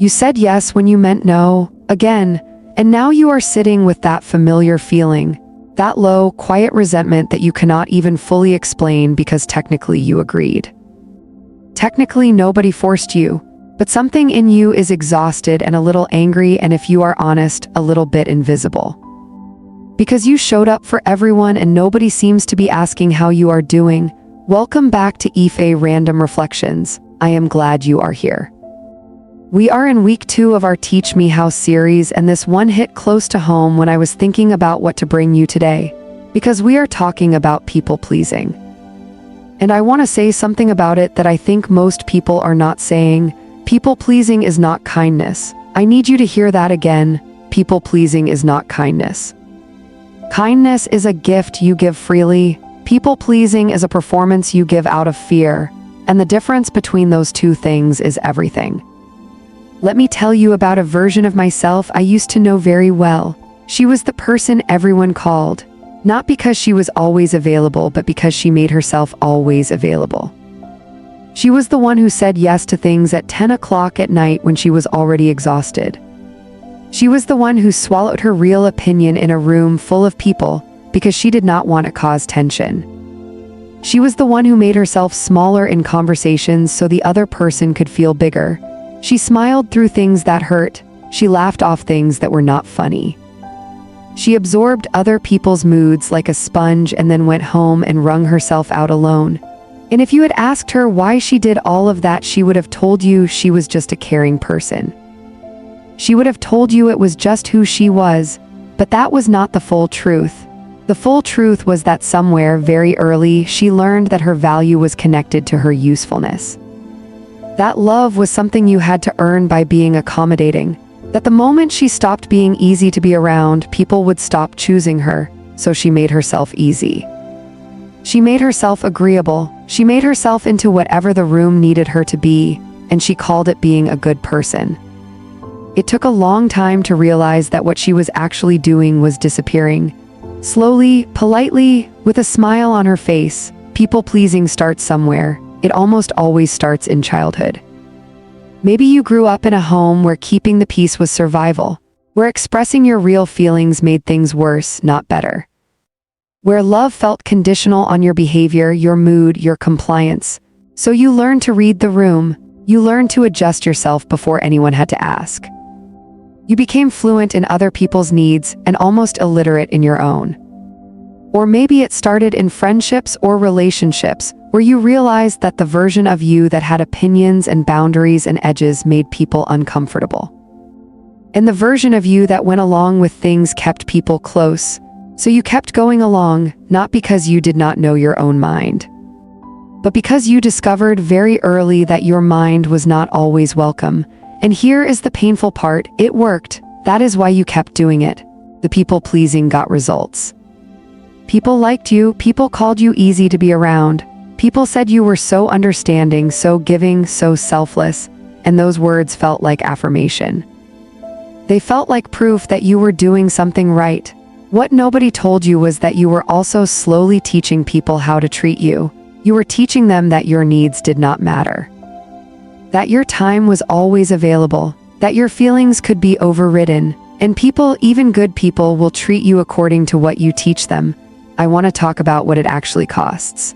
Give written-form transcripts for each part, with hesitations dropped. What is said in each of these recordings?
You said yes when you meant no, again, and now you are sitting with that familiar feeling, that low, quiet resentment that you cannot even fully explain because technically you agreed. Technically nobody forced you, but something in you is exhausted and a little angry, and if you are honest, a little bit invisible. Because you showed up for everyone and nobody seems to be asking how you are doing. Welcome back to Ife Random Reflections. I am glad you are here. We are in week 2 of our Teach Me How series, and this one hit close to home when I was thinking about what to bring you today, because we are talking about people pleasing. And I want to say something about it that I think most people are not saying. People pleasing is not kindness. I need you to hear that again. People pleasing is not kindness. Kindness is a gift you give freely. People pleasing is a performance you give out of fear. And the difference between those two things is everything. Let me tell you about a version of myself I used to know very well. She was the person everyone called, not because she was always available, but because she made herself always available. She was the one who said yes to things at 10 o'clock at night when she was already exhausted. She was the one who swallowed her real opinion in a room full of people because she did not want to cause tension. She was the one who made herself smaller in conversations so the other person could feel bigger. She smiled through things that hurt. She laughed off things that were not funny. She absorbed other people's moods like a sponge and then went home and wrung herself out alone. And if you had asked her why she did all of that, she would have told you she was just a caring person. She would have told you it was just who she was, but that was not the full truth. The full truth was that somewhere very early, she learned that her value was connected to her usefulness. That love was something you had to earn by being accommodating. That the moment she stopped being easy to be around, people would stop choosing her, so she made herself easy. She made herself agreeable. She made herself into whatever the room needed her to be, and she called it being a good person. It took a long time to realize that what she was actually doing was disappearing. Slowly, politely, with a smile on her face. People-pleasing starts somewhere. It almost always starts in childhood. Maybe you grew up in a home where keeping the peace was survival, where expressing your real feelings made things worse, not better. Where love felt conditional on your behavior, your mood, your compliance. So you learned to read the room. You learned to adjust yourself before anyone had to ask. You became fluent in other people's needs and almost illiterate in your own. Or maybe it started in friendships or relationships, where you realized that the version of you that had opinions and boundaries and edges made people uncomfortable. And the version of you that went along with things kept people close. So you kept going along, not because you did not know your own mind, but because you discovered very early that your mind was not always welcome. And here is the painful part: it worked. That is why you kept doing it. The people-pleasing got results. People liked you, people called you easy to be around. People said you were so understanding, so giving, so selfless, and those words felt like affirmation. They felt like proof that you were doing something right. What nobody told you was that you were also slowly teaching people how to treat you. You were teaching them that your needs did not matter. That your time was always available. That your feelings could be overridden. And people, even good people, will treat you according to what you teach them. I want to talk about what it actually costs.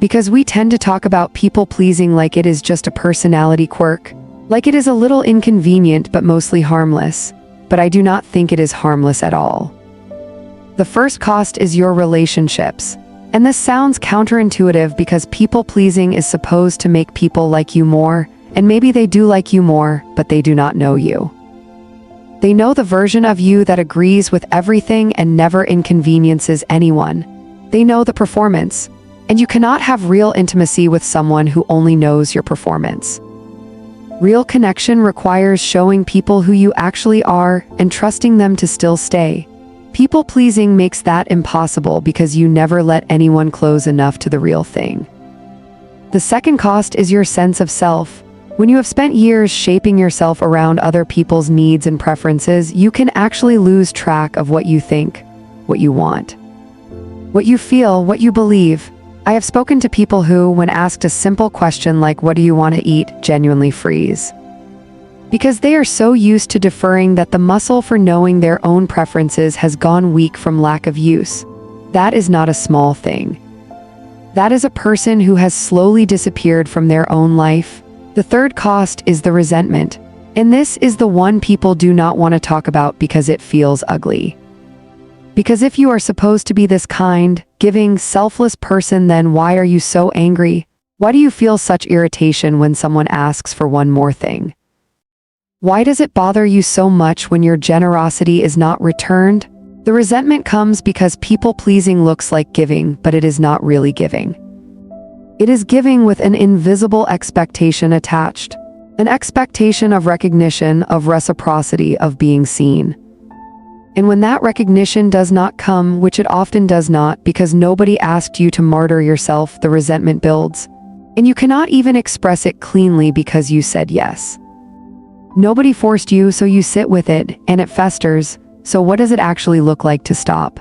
Because we tend to talk about people-pleasing like it is just a personality quirk. Like it is a little inconvenient but mostly harmless. But I do not think it is harmless at all. The first cost is your relationships. And this sounds counterintuitive because people-pleasing is supposed to make people like you more, and maybe they do like you more, but they do not know you. They know the version of you that agrees with everything and never inconveniences anyone. They know the performance, and you cannot have real intimacy with someone who only knows your performance. Real connection requires showing people who you actually are and trusting them to still stay. People-pleasing makes that impossible because you never let anyone close enough to the real thing. The second cost is your sense of self. When you have spent years shaping yourself around other people's needs and preferences, you can actually lose track of what you think, what you want, what you feel, what you believe. I have spoken to people who, when asked a simple question like, "What do you want to eat?" genuinely freeze. because they are so used to deferring that the muscle for knowing their own preferences has gone weak from lack of use. That is not a small thing. That is a person who has slowly disappeared from their own life. The third cost is the resentment, and this is the one people do not want to talk about because it feels ugly. Because if you are supposed to be this kind, giving, selfless person, then why are you so angry? Why do you feel such irritation when someone asks for one more thing? Why does it bother you so much when your generosity is not returned? The resentment comes because people-pleasing looks like giving, but it is not really giving. It is giving with an invisible expectation attached. An expectation of recognition, of reciprocity, of being seen. And when that recognition does not come, which it often does not, because nobody asked you to martyr yourself, the resentment builds. And you cannot even express it cleanly because you said yes. Nobody forced you, so you sit with it, and it festers. So what does it actually look like to stop?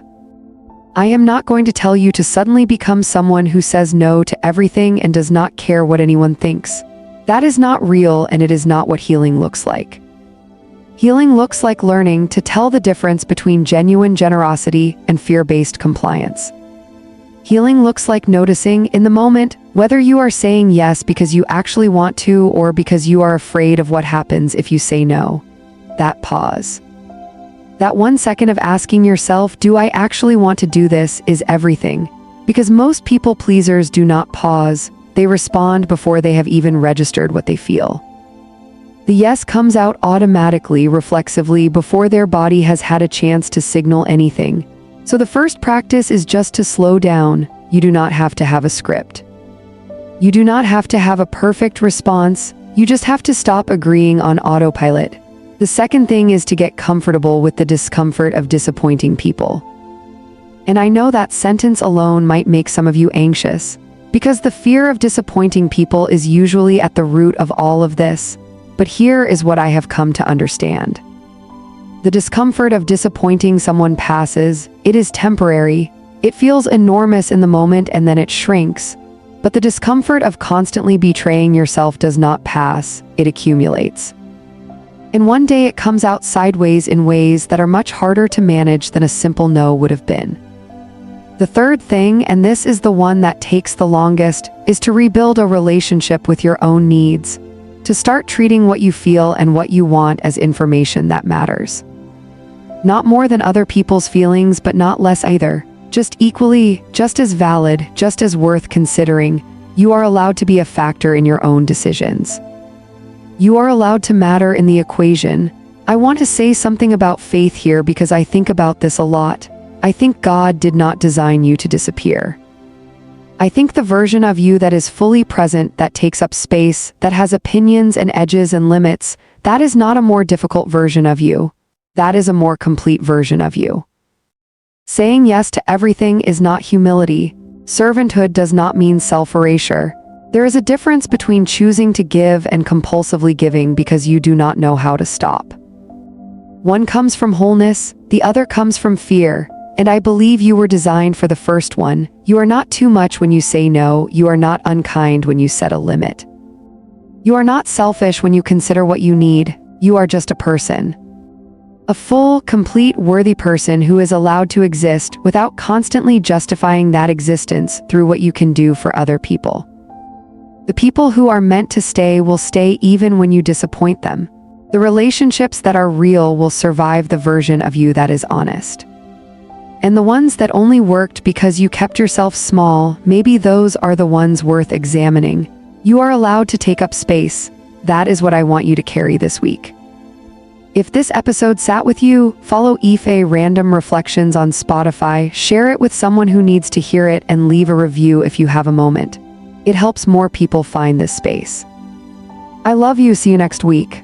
I am not going to tell you to suddenly become someone who says no to everything and does not care what anyone thinks. That is not real, and it is not what healing looks like. Healing looks like learning to tell the difference between genuine generosity and fear-based compliance. Healing looks like noticing in the moment whether you are saying yes because you actually want to or because you are afraid of what happens if you say no. That pause. That 1 second of asking yourself, do I actually want to do this, is everything. Because most people pleasers do not pause, they respond before they have even registered what they feel. The yes comes out automatically, reflexively, before their body has had a chance to signal anything. So the first practice is just to slow down. You do not have to have a script. You do not have to have a perfect response, you just have to stop agreeing on autopilot. The second thing is to get comfortable with the discomfort of disappointing people. And I know that sentence alone might make some of you anxious, because the fear of disappointing people is usually at the root of all of this. But here is what I have come to understand. The discomfort of disappointing someone passes, it is temporary, it feels enormous in the moment and then it shrinks. But the discomfort of constantly betraying yourself does not pass, it accumulates. And one day it comes out sideways in ways that are much harder to manage than a simple no would have been. The third thing, and this is the one that takes the longest, is to rebuild a relationship with your own needs. To start treating what you feel and what you want as information that matters. Not more than other people's feelings, but not less either. Just equally, just as valid, just as worth considering. You are allowed to be a factor in your own decisions. You are allowed to matter in the equation. I want to say something about faith here because I think about this a lot. I think God did not design you to disappear. I think the version of you that is fully present, that takes up space, that has opinions and edges and limits, that is not a more difficult version of you. That is a more complete version of you. Saying yes to everything is not humility. Servanthood does not mean self-erasure. There is a difference between choosing to give and compulsively giving because you do not know how to stop. One comes from wholeness, the other comes from fear, and I believe you were designed for the first one. You are not too much when you say no, you are not unkind when you set a limit. You are not selfish when you consider what you need, you are just a person. A full, complete, worthy person who is allowed to exist without constantly justifying that existence through what you can do for other people. The people who are meant to stay will stay even when you disappoint them. The relationships that are real will survive the version of you that is honest. And the ones that only worked because you kept yourself small, maybe those are the ones worth examining. You are allowed to take up space. That is what I want you to carry this week. If this episode sat with you, follow Ife Random Reflections on Spotify, share it with someone who needs to hear it, and leave a review if you have a moment. It helps more people find this space. I love you. See you next week.